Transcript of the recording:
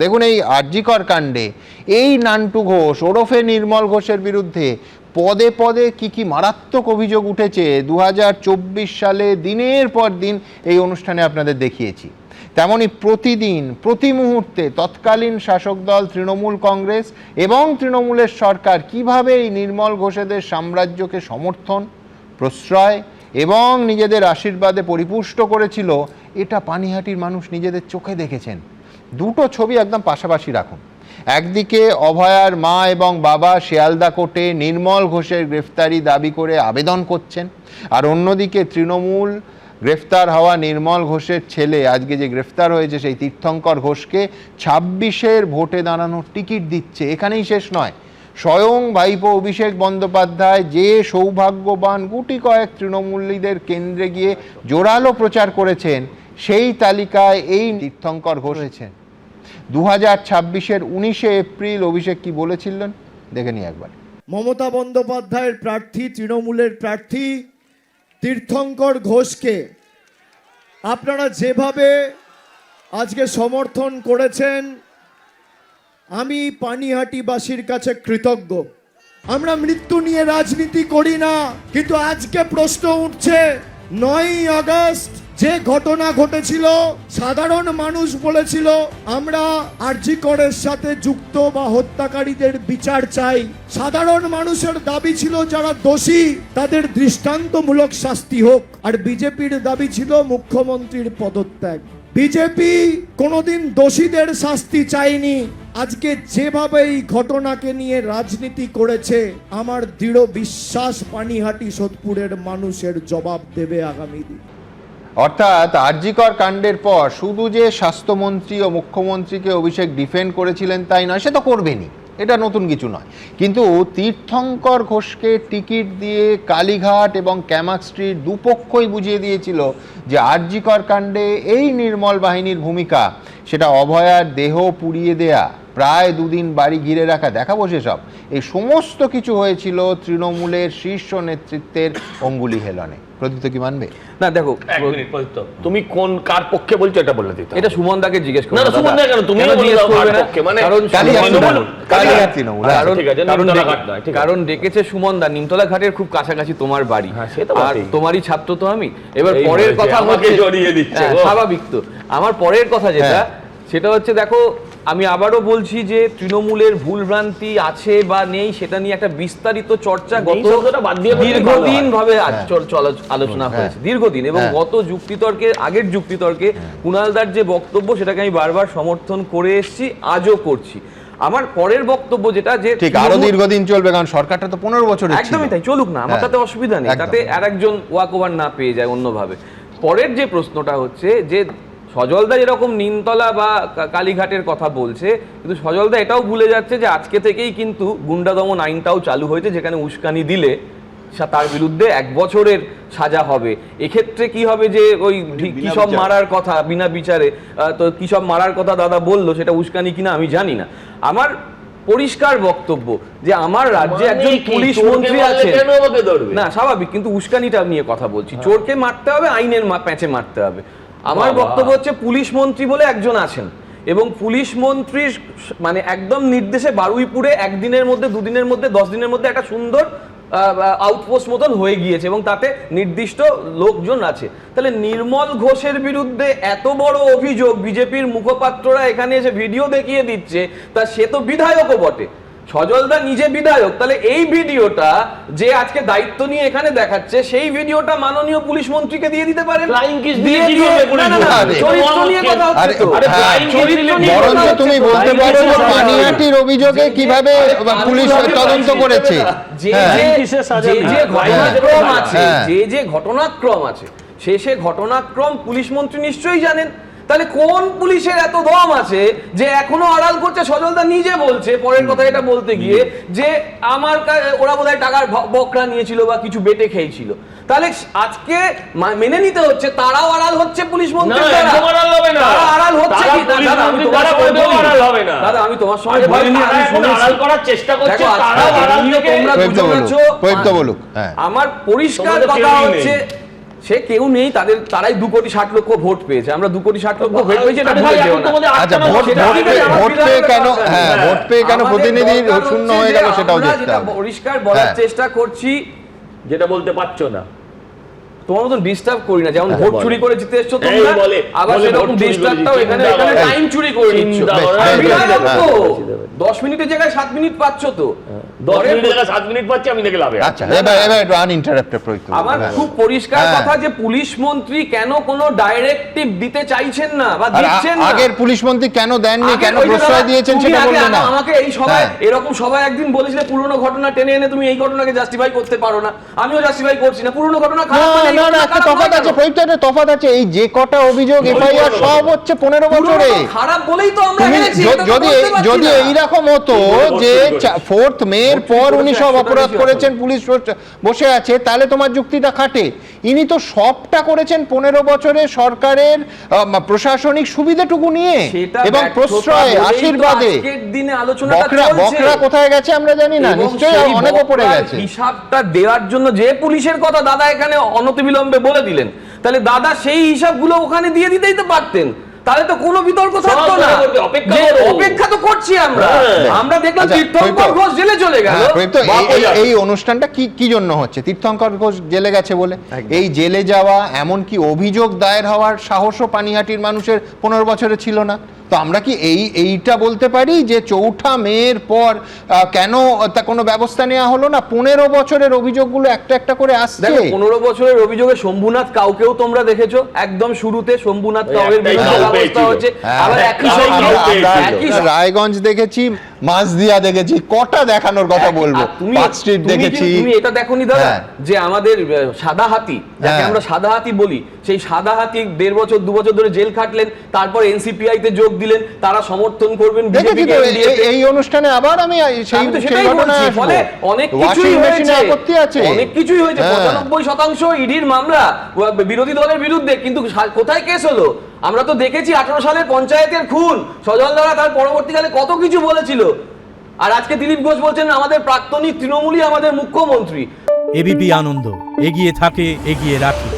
দেখুন এই আরজিকর কাণ্ডে এই নান্টু ঘোষ ওরফে নির্মল ঘোষের বিরুদ্ধে পদে পদে কি মারাত্মক অভিযোগ উঠেছে 2024 সালে দিনের পর দিন এই অনুষ্ঠানে আপনাদের দেখিয়েছি। তেমনি প্রতিদিন প্রতি মুহূর্তে তৎকালীন শাসক দল তৃণমূল কংগ্রেস এবং তৃণমূলের সরকার কিভাবে এই নির্মল ঘোষেদের সাম্রাজ্যকে সমর্থন, প্রশ্রয় এবং নিজেদের আশীর্বাদে পরিপুষ্ট করেছিল, এটা পানিহাটির মানুষ নিজেদের চোখে দেখেছেন। দুটো ছবি একদম পাশাপাশি রাখুন। একদিকে অভয়ার মা এবং বাবা শিয়ালদা কোর্টে নির্মল ঘোষের গ্রেফতারি দাবি করে আবেদন করছেন, আর অন্যদিকে তৃণমূল গ্রেফতার হওয়া নির্মল ঘোষের ছেলে আজকে যে গ্রেফতার হয়েছে সেই তীর্থঙ্কর ঘোষকে 26-এর ভোটে দাঁড়ানোর টিকিট দিচ্ছে। এখানেই শেষ নয়, স্বয়ং ভাইপো অভিষেক বন্দ্যোপাধ্যায় যে সৌভাগ্যবান গুটি কয়েক তৃণমূলীদের কেন্দ্রে গিয়ে জোরালো প্রচার করেছেন, সেই তালিকায় এই তীর্থঙ্কর ঘোষ হয়েছেন। 2026-এর 19শে এপ্রিল অভিষেক কি বলেছিলেন দেখে নি একবার। মমতা বন্দ্যোপাধ্যায়ের প্রার্থী, তৃণমূলের প্রার্থী তীর্থঙ্কর ঘোষকে আপনারা যেভাবে আজকে সমর্থন করেছেন, আমি পানিহাটিবাসীর কাছে কৃতজ্ঞ। আমরা মৃত্যু নিয়ে রাজনীতি করি না, কিন্তু আজকে প্রশ্ন উঠছে 9ই আগস্ট যে ঘটনা ঘটেছিল, সাধারণ মানুষ বলেছিল আমরা আরজিকরের সাথে যুক্ত বা হত্যাকারীদের বিচার চাই। সাধারণ মানুষের দাবি ছিল যারা দোষী তাদের দৃষ্টান্তমূলক শাস্তি হোক, আর বিজেপির দাবি ছিল মুখ্যমন্ত্রীর পদত্যাগ। বিজেপি কোনোদিন দোষীদের শাস্তি চায়নি। আজকে যেভাবে এই ঘটনাকে নিয়ে রাজনীতি করেছে, আমার দৃঢ় বিশ্বাস পানিহাটি সোদপুরের মানুষের জবাব দেবে আগামী দিন। অর্থাৎ আরজিকর কাণ্ডের পর শুধু যে স্বাস্থ্যমন্ত্রী ও মুখ্যমন্ত্রীকে অভিষেক ডিফেন্ড করেছিলেন তাই নয়, সে তো করবেনই, এটা নতুন কিছু নয়, কিন্তু তীর্থঙ্কর ঘোষকে টিকিট দিয়ে কালীঘাট এবং ক্যামাক স্ট্রিট দুপক্ষই বুঝিয়ে দিয়েছিল যে আরজিকর কাণ্ডে এই নির্মল বাহিনীর ভূমিকা, সেটা অভয়ার দেহ পুড়িয়ে দেয়া, প্রায় 2 দিন বাড়ি ঘিরে রাখা, দেখাবো সেসব, এই সমস্ত কিছু হয়েছিল তৃণমূলের শীর্ষ নেতৃত্বের অঙ্গুলি হেলনে। প্রদীপ্ত কি মানবে? না দেখো, তুমি কোন কার পক্ষে বলছো এটা বলে দিতে। এটা সুমন দাকে জিজ্ঞেস করো। না সুমন দা কেন তুমি জিজ্ঞেস করবে না, মানে কারণ ডেকেছে সুমন দা, নিমতলা ঘাটের খুব কাছাকাছি তোমার বাড়ি, আর তোমারই ছাত্র তো আমি। এবার পরের কথা আমাকে জড়িয়ে দিচ্ছে, স্বাভাবিক তো। আমার পরের কথা যেটা, সেটা হচ্ছে দেখো, আমি আবারও বলছি যে তৃণমূলের ভুলভ্রান্তি আছে বা নেই সেটা নিয়ে একটা বিস্তারিত চর্চা দীর্ঘদিন ভাবে আলোচনা হয়েছে, দীর্ঘদিন, এবং গত যুক্তিতর্কে, আগের যুক্তিতর্কে কুণালদার যে বক্তব্য সেটাকে আমি বারবার সমর্থন করে এসেছি, আজও করছি। আমার পরের বক্তব্য যেটা, যে ঠিক আরো দীর্ঘদিন চলবে, কারণ সরকারটা তো 15 বছরের ছিল। একদমই তাই, চলুক না, আমার তাতে অসুবিধা নেই, তাতে আর একজন ওয়াক ওভার না পেয়ে যায় অন্যভাবে। পরের যে প্রশ্নটা হচ্ছে যে সজলদা যেরকম নিমতলা বা কালীঘাটের কথা বলছে, কিন্তু সজলদা এটাও ভুলে যাচ্ছে যে আজকে থেকেই কিন্তু গুন্ডা দমন আইনটাও চালু হয়েছে, যেখানে উস্কানি দিলে তার বিরুদ্ধে 1 বছরের সাজা হবে। এক্ষেত্রে কি হবে যে ওই কিসব মারার কথা বিনা বিচারে, তো কিসব মারার কথা দাদা বললো, সেটা উস্কানি কিনা আমি জানি না। আমার পরিষ্কার বক্তব্য যে আমার রাজ্যে একজন পুলিশ মন্ত্রী আছেন, না স্বাভাবিক, কিন্তু উস্কানিটা নিয়ে কথা বলছি। চোরকে মারতে হবে, আইনের প্যাঁচে মারতে হবে। আমার বক্তব্য হচ্ছে পুলিশ মন্ত্রী বলে একজন আছেন, এবং পুলিশ মন্ত্রীর মানে একদম নির্দেশে বারুইপুরে 1 দিনের মধ্যে, 2 দিনের মধ্যে, 10 দিনের মধ্যে একটা সুন্দর আউটপোস্ট মতন হয়ে গিয়েছে, এবং তাতে নির্দিষ্ট লোকজন আছে। তাহলে নির্মল ঘোষের বিরুদ্ধে এত বড় অভিযোগ, বিজেপির মুখপাত্ররা এখানে এসে ভিডিও দেখিয়ে দিচ্ছে, তা সে তো বিধায়কও বটে, সজলদা নিজে বিধায়ক। তাহলে এই ভিডিওটা যে আজকে দায়িত্ব নিয়ে এখানে দেখাচ্ছে, সেই ভিডিওটা মাননীয় পুলিশ মন্ত্রীকে দিয়ে দিতে পারেন। তুমি বলতে পারো পানিহাটির অভিযোগে কিভাবে পুলিশ তদন্ত করেছে, যে ঘটনাক্রম আছে, সে ঘটনাক্রম পুলিশ মন্ত্রী নিশ্চয়ই জানেন। তাহলে কোন পুলিশের এত দম আছে যে এখনো আড়াল করছে? সজলদা নিজে বলছে পরের কথা এটা বলতে গিয়ে যে আমার ওরা বোধহয় টাকার বকরা নিয়েছিল বা কিছু বেটে খেয়েছিল। তাহলে আজকে মেনে নিতে হচ্ছে তারাও আড়াল হচ্ছে পুলিশ মন্ত্রী, আড়াল হচ্ছে কি? দাদা আমি তোমার সঙ্গে আড়াল করার চেষ্টা করছি, আমার পরিষ্কার কথা হচ্ছে সে কেউ নেই, তারাই 2,60,00,000 ভোট পেয়েছে, আমরা 2,60,00,000 ভোট পেয়েছি এটা আরে ভুলে ভাই, যেও এখন না। তোমাদের আচ্ছা, আটটা ভোট সেটা ঠিক আছে, আমার ভোট পেয়ে বিধায়কের কেন, কথা। হ্যাঁ, ভোট পেয়ে কেন আমাদের প্রতিনিধির দরকার শূন্য হচ্ছে হয়ে যে গেল সেটাও আমরা দেখতে যেটা হবে। পরিষ্কার বলার হ্যাঁ। চেষ্টা করছি, যেটা বলতে পারছো না। তোমার মতন ডিস্টার্ব করি না, যেমন হ্যাঁ, ভোট বলো। চুরি করে জিতে এসছো এই তোমরা, বলে, আবার বলে সেরকম ভোট চুরি ডিস্টার্বটাও করেছি, এখানে চিন্তা করো। টাইম চুরি করে নিচ্ছ। চিন্তা করো। আর বিধায়ক তো হ্যাঁ। 10 মিনিটের জায়গায় 7 মিনিট পাচ্ছ তো। 10 মিনিটের জায়গায় 7 মিনিট পাচ্ছি, আমি দেখে লাভে আছি। আচ্ছা, এবার একটু আনইন্টারাপ্টেড প্রত্যুত্তর। আমার হ্যাঁ। খুব পরিষ্কার হ্যাঁ। কথা যে পুলিশ মন্ত্রী কেন কোনো ডাইরেক্টিভ দিতে চাইছেন না বা আর দিচ্ছেন না। আগের পুলিশ মন্ত্রী কেন দেননি, আগে কেন ওই যে প্রশ্রয় দাদা, দিয়েছেন তুমি সেটা আগে বললে না। আমাকে এই সবাই হ্যাঁ। এরকম সবাই একদিন বলেছিলে পুরনো ঘটনা টেনে এনে তুমি এই ঘটনাকে জাস্টিফাই করতে পারো না, আমিও জাস্টিফাই করছি না, পুরনো ঘটনা না খারাপ মানে এই না না, ঘটনা একটা খারাপ তফাৎ নয় আছে, কেন? প্রত্যেকটা তফাৎ আছে। এই যে কটা অভিযোগ এফআইআর সব হচ্ছে 15 পুরনো বছরে। তো খারাপ বলেই তো আমরা তুমি হেরেছি, এটা তো যদি বলতে পারছি যদি না। এইরকম হতো যে 4th মে এর ভোট পর চুরি উনি করেছে, সব 100টা অপরাধ বেশি করেছেন, পুলিশ বসে আছে, তাহলে তোমার যুক্তিটা খাটে। ইনি তো সবটা করেছেন 15 বছরে সরকারের প্রশাসনিক সুবিধাটুকু নিয়ে সেটা এবং ব্যর্থতা প্রশ্রয় বলেই তো আশীর্বাদে। আজকের দিনে আলোচনাটা বকরা চলছে। বকরা কোথায় গেছে আমরা জানি না, এবং নিশ্চয়ই সেই অনেক উপরে বকরার গেছে। হিসাবটা দেওয়ার জন্য যে পুলিশের কথা দাদা এখানে অনতিবিলম্বে বলে দিলেন, তাহলে দাদা সেই হিসাবগুলো ওখানে দিয়ে দিতেই তো পারতেন, তাহলে তো কোনো বিতর্ক থাকতো না। অপেক্ষা যে করো। অপেক্ষা তো করছি আমরা। হ্যাঁ। আমরা দেখলাম আচ্ছা, তীর্থঙ্কর প্রদীপ্ত, ঘোষ জেলে চলে গেল। হ্যাঁ, প্রদীপ্ত, বাপ এই- যাবে। এই অনুষ্ঠানটা কি জন্য হচ্ছে? তীর্থঙ্কর ঘোষ জেলে গেছে বলে? এই জেলে যাওয়া, এমনকি অভিযোগ দায়ের হওয়ার সাহসও পানিহাটির মানুষের 15 বছরে ছিল না। তো আমরা কি এইটা বলতে পারি যে 4ঠা মের পর কেন তা কোনো ব্যবস্থা নেওয়া হলো না? 15 বছরের অভিযোগগুলো একটা একটা করে আসছে। দেখো 15 বছরের অভিযোগে শম্ভুনাথ কাউকেও তোমরা দেখেছো, একদম শুরুতে শম্ভুনাথ ওই কাউয়ের একটাই বিরুদ্ধে কাউ ব্যবস্থা পেয়েছিল। হয়েছে, হ্যাঁ, আবার একই কাউ সঙ্গে পেয়েছিল। একই সঙ্গে রায়গঞ্জ দেখেছি, মাঝদিয়া দেখেছি, কটা দেখানোর কথা বলবো, আর তুমি পার্ক স্ট্রিট তুমি দেখেছি। তুমি এটা দেখোনি দাদা হ্যাঁ। যে আমাদের সাদা হাতি, যাকে হ্যাঁ। আমরা সাদা হাতি বলি, সেই সাদা হাতি 1.5 বছর 2 বছর ধরে জেল খাটলেন, তারপর এনসিপিআই তে যোগ দিলেন, তারা সমর্থন করবেন দেখেছি বিজেপিকে। তো এই অনুষ্ঠানে আবার আমি সেই আমি তো সেই সেটাই ঘটনায় বলছি, আসবো। ফলে অনেক ওয়াশিং কিছুই মেশিনে হয়েছে, আপত্তি আছে, অনেক কিছুই হয়েছে। হ্যাঁ। 95% ইডির মামলা বিরোধী দলের বিরুদ্ধে, কিন্তু কোথায় কেস হলো? আমরা তো দেখেছি 18 সালের পঞ্চায়েতের খুন, সজল দ্বারা তার পরবর্তীকালে কত কিছু বলেছিল। আর আজকে দিলীপ ঘোষ বলছেন আমাদের প্রাক্তনী তৃণমূলই আমাদের মুখ্যমন্ত্রী। এবিপি আনন্দ, এগিয়ে থাকে, এগিয়ে রাখে।